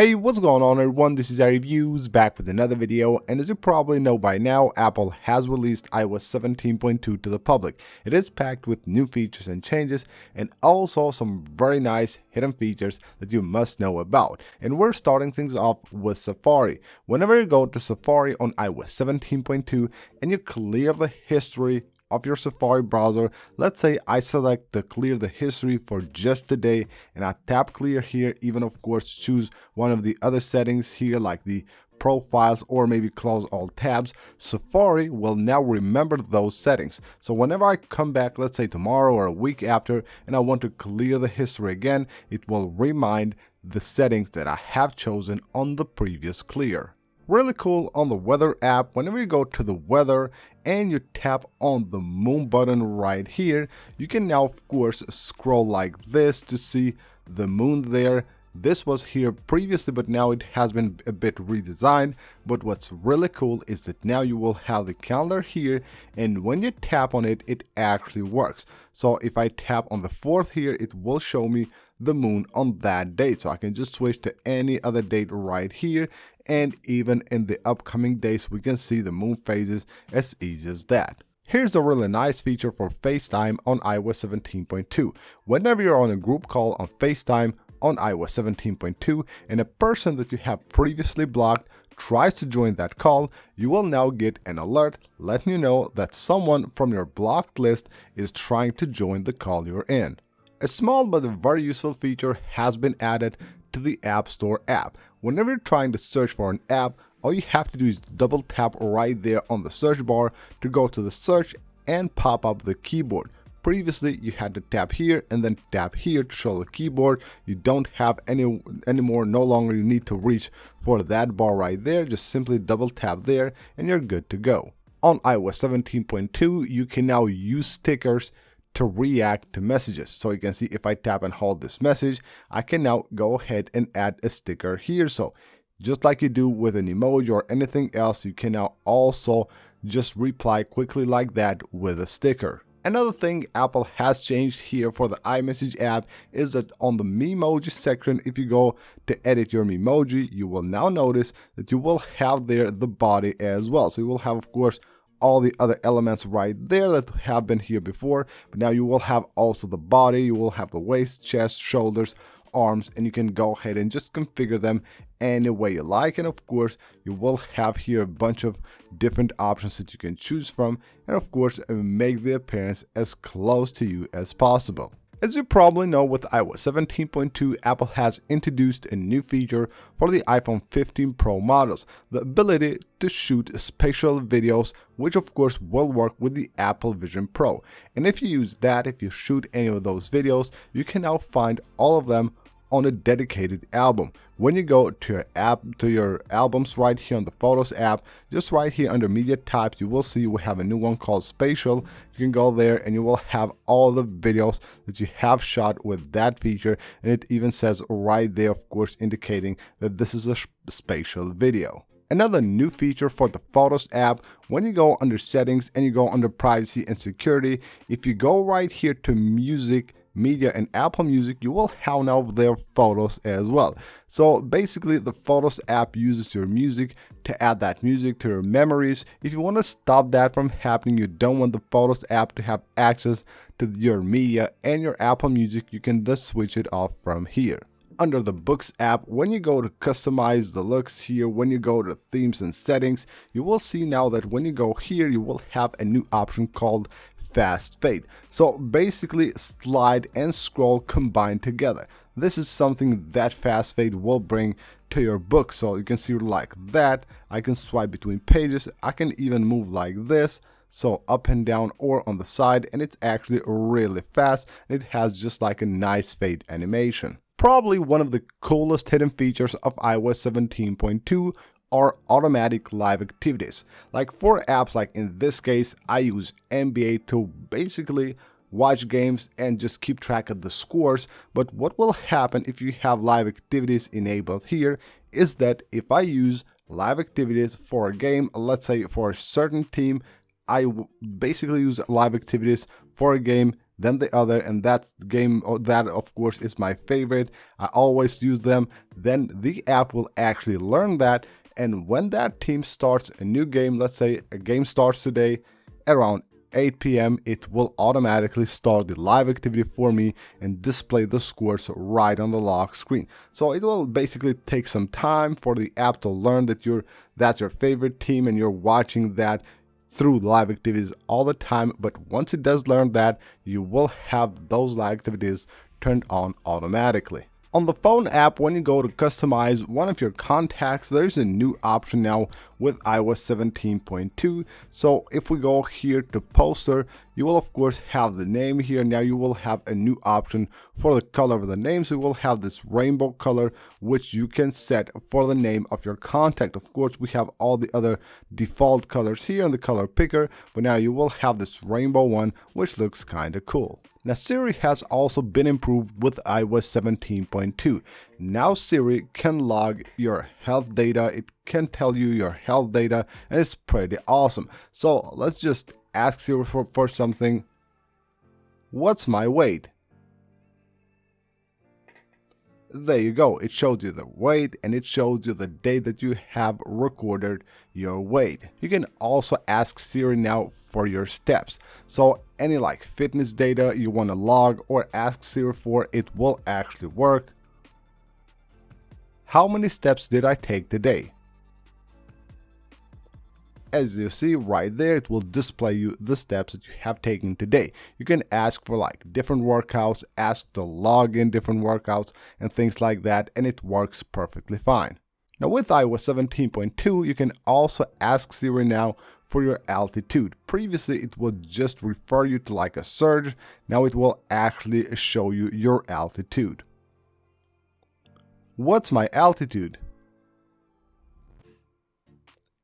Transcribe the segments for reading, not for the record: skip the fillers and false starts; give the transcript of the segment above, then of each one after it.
Hey, what's going on everyone, this is iReviews back with another video, and as you probably know by now, Apple has released iOS 17.2 to the public. It is packed with new features and changes, and also some very nice hidden features that you must know about. And we're starting things off with Safari. Whenever you go to Safari on iOS 17.2 and you clear the history of your Safari browser, let's say I select the clear the history for just the day and I tap clear here, even of course choose one of the other settings here like the profiles or maybe close all tabs, Safari will now remember those settings. So whenever I come back, let's say tomorrow or a week after, and I want to clear the history again, it will remind the settings that I have chosen on the previous clear. Really cool on the weather app. Whenever you go to the weather and you tap on the moon button right here, you can now of course scroll like this to see the moon there. This was here previously, but now it has been a bit redesigned. But what's really cool is that now you will have the calendar here, and when you tap on it, it actually works. So if I tap on the 4th here, it will show me the moon on that date. So I can just switch to any other date right here, and even in the upcoming days, we can see the moon phases as easy as that. Here's a really nice feature for FaceTime on iOS 17.2. Whenever you're on a group call on FaceTime on iOS 17.2 and a person that you have previously blocked tries to join that call, you will now get an alert letting you know that someone from your blocked list is trying to join the call you're in. A small but a very useful feature has been added to the AppStore app. Whenever you're trying to search for an app, all you have to do is double tap right there on the search bar to go to the search and pop up the keyboard. Previously, you had to tap here and then tap here to show the keyboard. You don't have anymore, no longer you need to reach for that bar right there. Just simply double tap there and you're good to go. On iOS 17.2, you can now use stickers to react to messages. So you can see if I tap and hold this message, I can now go ahead and add a sticker here. So just like you do with an emoji or anything else, you can now also just reply quickly like that with a sticker. Another thing Apple has changed here for the iMessage app is that on the Memoji section, if you go to edit your Memoji, you will now notice that you will have there the body as well. So you will have, of course, all the other elements right there that have been here before, but now you will have also the body, you will have the waist, chest, shoulders, arms, and you can go ahead and just configure them any way you like. And of course, you will have here a bunch of different options that you can choose from, and of course make the appearance as close to you as possible. As you probably know, with iOS 17.2, Apple has introduced a new feature for the iPhone 15 Pro models, the ability to shoot spatial videos, which of course will work with the Apple Vision Pro. And if you use that, if you shoot any of those videos, you can now find all of them on a dedicated album. When you go to your app, to your albums right here on the Photos app, just right here under media types, you will see we have a new one called Spatial. You can go there and you will have all the videos that you have shot with that feature, and it even says right there, of course, indicating that this is a spatial video. Another new feature for the Photos app, when you go under settings and you go under privacy and security, if you go right here to music, media, and Apple Music, you will have now their photos as well. So basically the Photos app uses your music to add that music to your memories. If you want to stop that from happening, you don't want the Photos app to have access to your media and your Apple Music, you can just switch it off from here. Under the Books app, when you go to customize the looks here, when you go to themes and settings, you will see now that when you go here, you will have a new option called Fast Fade. So basically slide and scroll combined together. This is something that Fast Fade will bring to your book. So you can see like that. I can swipe between pages. I can even move like this. So up and down or on the side, and it's actually really fast. It has just like a nice fade animation. Probably one of the coolest hidden features of iOS 17.2 are automatic live activities. Like for apps, like in this case, I use NBA to basically watch games and just keep track of the scores. But what will happen if you have live activities enabled here is that if I use live activities for a game, let's say for a certain team, I basically use live activities for a game then the other, and that's the game that of course is my favorite. I always use them. Then the app will actually learn that, and when that team starts a new game, let's say a game starts today around 8 p.m. it will automatically start the live activity for me and display the scores right on the lock screen. So it will basically take some time for the app to learn that that's your favorite team and you're watching that through live activities all the time. But once it does learn that, you will have those live activities turned on automatically. On the phone app, when you go to customize one of your contacts, there's a new option now with iOS 17.2. So if we go here to poster, you will of course have the name here. Now you will have a new option for the color of the name. So you will have this rainbow color, which you can set for the name of your contact. Of course, we have all the other default colors here in the color picker, but now you will have this rainbow one, which looks kind of cool. Now Siri has also been improved with iOS 17.2. Now Siri can log your health data, it can tell you your health data, and it's pretty awesome. So let's just ask Siri for something. What's my weight? There you go, it showed you the weight and it showed you the day that you have recorded your weight. You can also ask Siri now for your steps. So any like fitness data you want to log or ask Siri for, it will actually work. How many steps did I take today? As you see right there, it will display you the steps that you have taken today. You can ask for like different workouts, ask to log in different workouts and things like that, and it works perfectly fine. Now with iOS 17.2, you can also ask Siri now for your altitude. Previously, it would just refer you to like a search. Now it will actually show you your altitude. What's my altitude?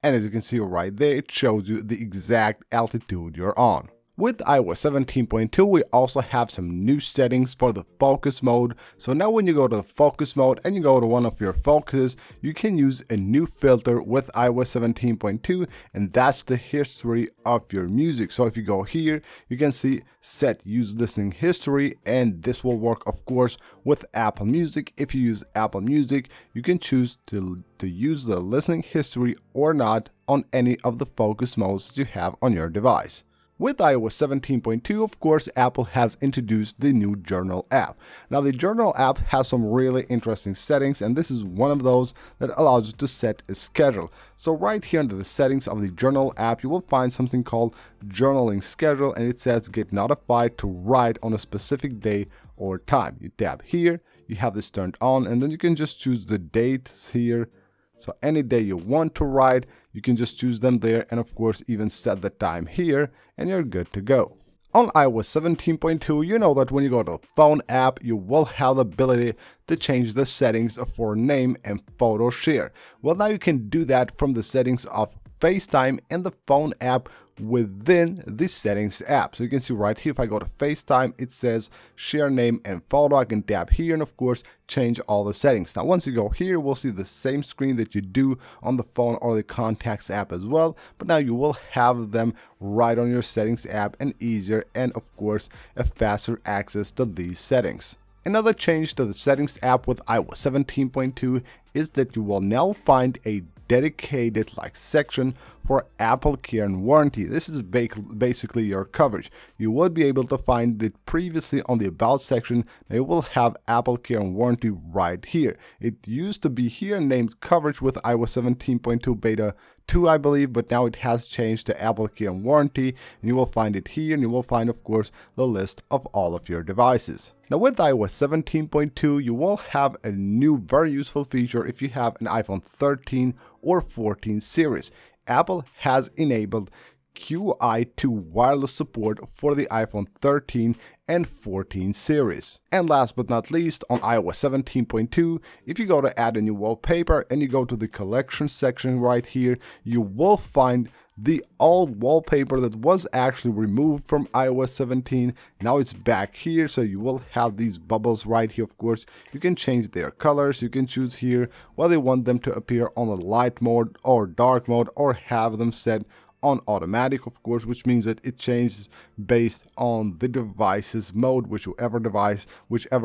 And as you can see right there, it shows you the exact altitude you're on. With iOS 17.2, we also have some new settings for the focus mode. So now when you go to the focus mode and you go to one of your focuses, you can use a new filter with iOS 17.2, and that's the history of your music. So if you go here, you can see set use listening history, and this will work of course with Apple Music. If you use Apple Music, you can choose to use the listening history or not on any of the focus modes that you have on your device. With iOS 17.2, of course, Apple has introduced the new Journal app. Now, the Journal app has some really interesting settings, and this is one of those that allows you to set a schedule. So right here under the settings of the Journal app, you will find something called Journaling Schedule, and it says get notified to write on a specific day or time. You tap here, you have this turned on, and then you can just choose the dates here. So any day you want to write, you can just choose them there, and of course even set the time here, and you're good to go. On iOS 17.2, you know that when you go to the phone app, you will have the ability to change the settings for name and photo share. Well, now you can do that from the settings of FaceTime and the phone app within the settings app. So you can see right here, if I go to FaceTime, it says share name and photo. I can tap here and of course change all the settings. Now once you go here, we'll see the same screen that you do on the phone or the contacts app as well, but now you will have them right on your settings app, and easier, and of course a faster access to these settings. Another change to the settings app with iOS 17.2 is that you will now find a dedicated section for Apple Care and Warranty. This is basically your coverage. You would be able to find it previously on the About section. Now you will have Apple Care and Warranty right here. It used to be here named Coverage with iOS 17.2 Beta 2, I believe, but now it has changed to Apple Care and Warranty, and you will find it here, and you will find, of course, the list of all of your devices. Now with iOS 17.2, you will have a new very useful feature if you have an iPhone 13 or 14 series. Apple has enabled Qi2 Wireless support for the iPhone 13 and 14 series. And last but not least, on iOS 17.2, if you go to add a new wallpaper and you go to the collection section right here, you will find the old wallpaper that was actually removed from iOS 17. Now it's back here, so you will have these bubbles right here. Of course, you can change their colors. You can choose here whether you want them to appear on the light mode or dark mode, or have them set on automatic, of course, which means that it changes based on the device's mode, whichever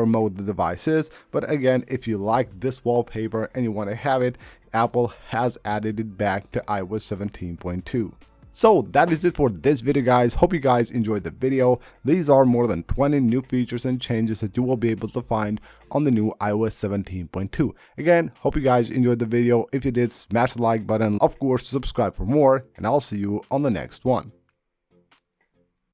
mode the device is. But again, if you like this wallpaper and you want to have it, Apple has added it back to iOS 17.2. So that is it for this video, guys. Hope you guys enjoyed the video. These are more than 20 new features and changes that you will be able to find on the new iOS 17.2. Again, hope you guys enjoyed the video. If you did, smash the like button. Of course, subscribe for more, and I'll see you on the next one.